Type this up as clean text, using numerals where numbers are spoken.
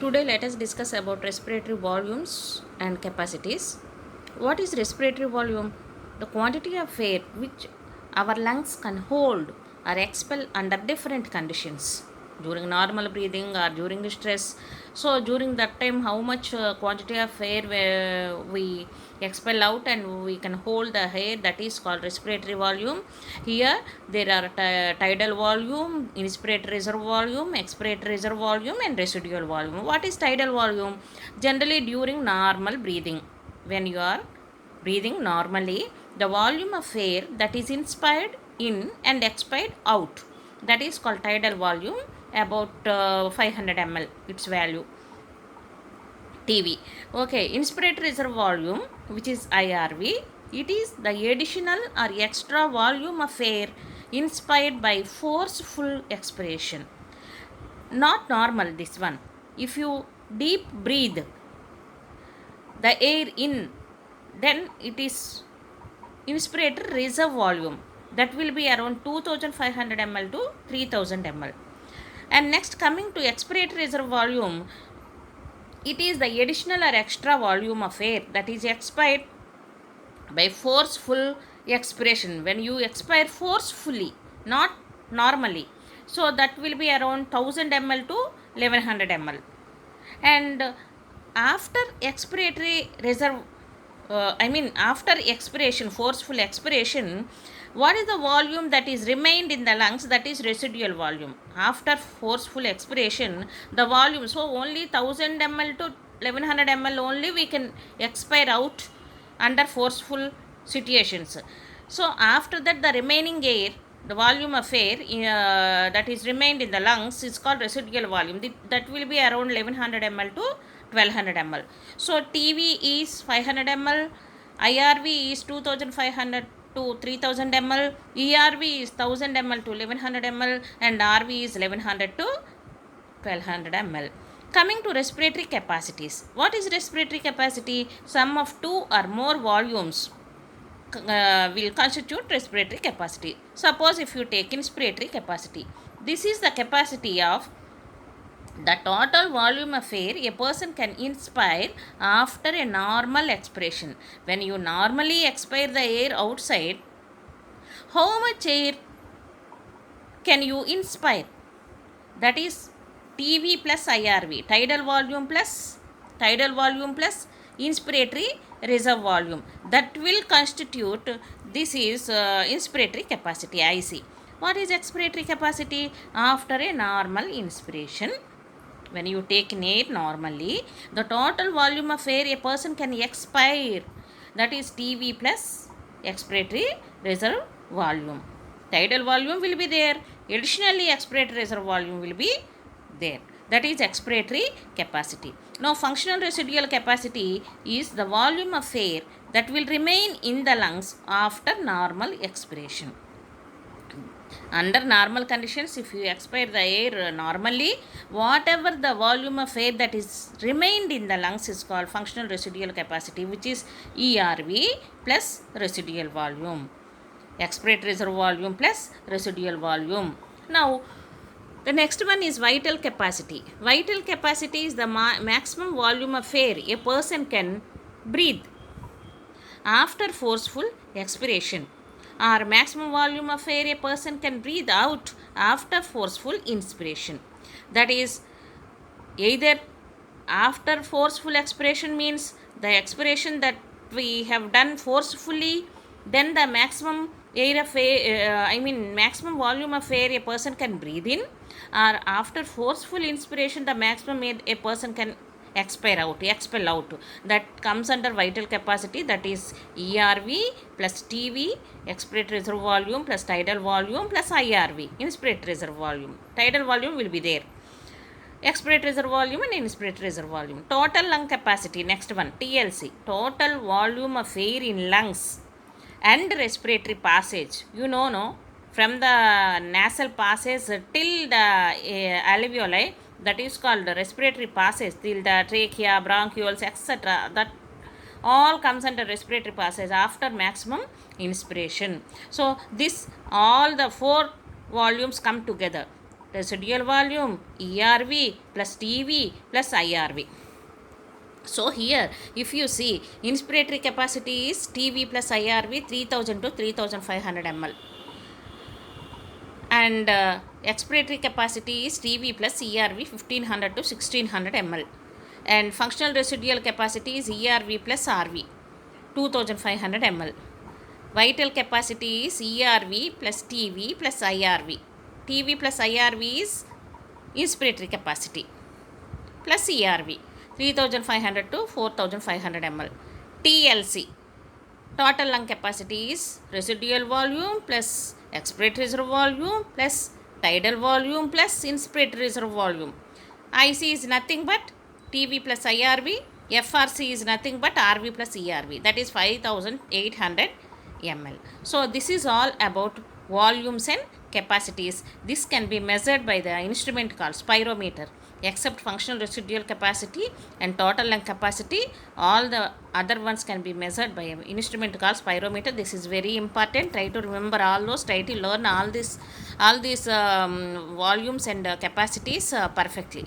Today, let us discuss about respiratory volumes and capacities. What is respiratory volume? The quantity of air which our lungs can hold or expel under different conditions during normal breathing or during the stress. So, during that time, how much quantity of air we expel out and we can hold the air, that is called respiratory volume. Here, there are tidal volume, inspiratory reserve volume, expiratory reserve volume, and residual volume. What is tidal volume? Generally, during normal breathing, when you are breathing normally, the volume of air that is inspired in and expired out, that is called tidal volume, about 500 ml its value. TV. Okay, inspiratory reserve volume, which is IRV, it is the additional or extra volume of air inspired by forceful expiration. Not normal, this one. If you deep breathe the air in, then it is inspiratory reserve volume, that will be around 2500 ml to 3000 ml. And next, coming to expiratory reserve volume, it is the additional or extra volume of air that is expired by forceful expiration. When you expire forcefully, not normally, so that will be around 1000 ml to 1100 ml. And after expiratory reserve, after expiration, forceful expiration, what is the volume that is remained in the lungs? That is residual volume. After forceful expiration, the volume, so only 1000 ml to 1100 ml only we can expire out under forceful situations. So after that, the remaining air, the volume of air that is remained in the lungs is called residual volume. That will be around 1100 ml to 1200 ml. So TV is 500 ml, IRV is 2500 to 3000 ml, ERV is 1000 ml to 1100 ml, and RV is 1100 to 1200 ml. Coming to respiratory capacities. What is respiratory capacity? Sum of two or more volumes will constitute respiratory capacity. Suppose if you take inspiratory capacity, this is the capacity of the total volume of air a person can inspire after a normal expiration. When you normally expire the air outside, how much air can you inspire? That is TV plus IRV, tidal volume plus inspiratory reserve volume, that will constitute, this is inspiratory capacity, IC. What is expiratory capacity? After a normal inspiration, when you take in air normally, the total volume of air a person can expire, that is TV plus expiratory reserve volume. Tidal volume will be there, additionally expiratory reserve volume will be there, that is expiratory capacity. Now functional residual capacity is the volume of air that will remain in the lungs after normal expiration. Under normal conditions, if you expire the air normally, whatever the volume of air that is remained in the lungs is called functional residual capacity, which is ERV plus residual volume, expiratory reserve volume plus residual volume. Now the next one is vital capacity. Vital capacity is the maximum volume of air a person can breathe after forceful expiration, or maximum volume of air a person can breathe out after forceful inspiration. That is, either after forceful expiration means the expiration that we have done forcefully, then the maximum air of maximum volume of air a person can breathe in, or after forceful inspiration the maximum air a person can expel out, that comes under vital capacity, that is ERV plus TV, expiratory reserve volume, plus tidal volume plus IRV, inspiratory reserve volume. Tidal volume will be there, expiratory reserve volume and inspiratory reserve volume. Total lung capacity, next one, TLC, total volume of air in lungs and respiratory passage. You know, no, from the nasal passage till the alveoli, that is called respiratory passage, till the trachea, bronchioles, etc. That all comes under respiratory passage after maximum inspiration. So this, all the four volumes come together. residual volume, ERV plus TV plus IRV. So here, if you see, inspiratory capacity is TV plus IRV 3000 to 3500 ml, and expiratory capacity is TV plus ERV 1500 to 1600 ml, and functional residual capacity is ERV plus RV 2500 ml. Vital capacity is ERV plus TV plus IRV. TV plus IRV is inspiratory capacity plus ERV 3500 to 4500 ml. TLC, total lung capacity is residual volume plus expiratory reserve volume plus tidal volume plus inspiratory reserve volume. IC is nothing but TV plus IRV. FRC is nothing but RV plus ERV, that is 5800 ml. So this is all about volumes and capacities. This can be measured by the instrument called spirometer. Except functional residual capacity and total lung capacity, all the other ones can be measured by an instrument called spirometer. This is very important. Try to remember all those. Try to learn all these volumes and capacities perfectly.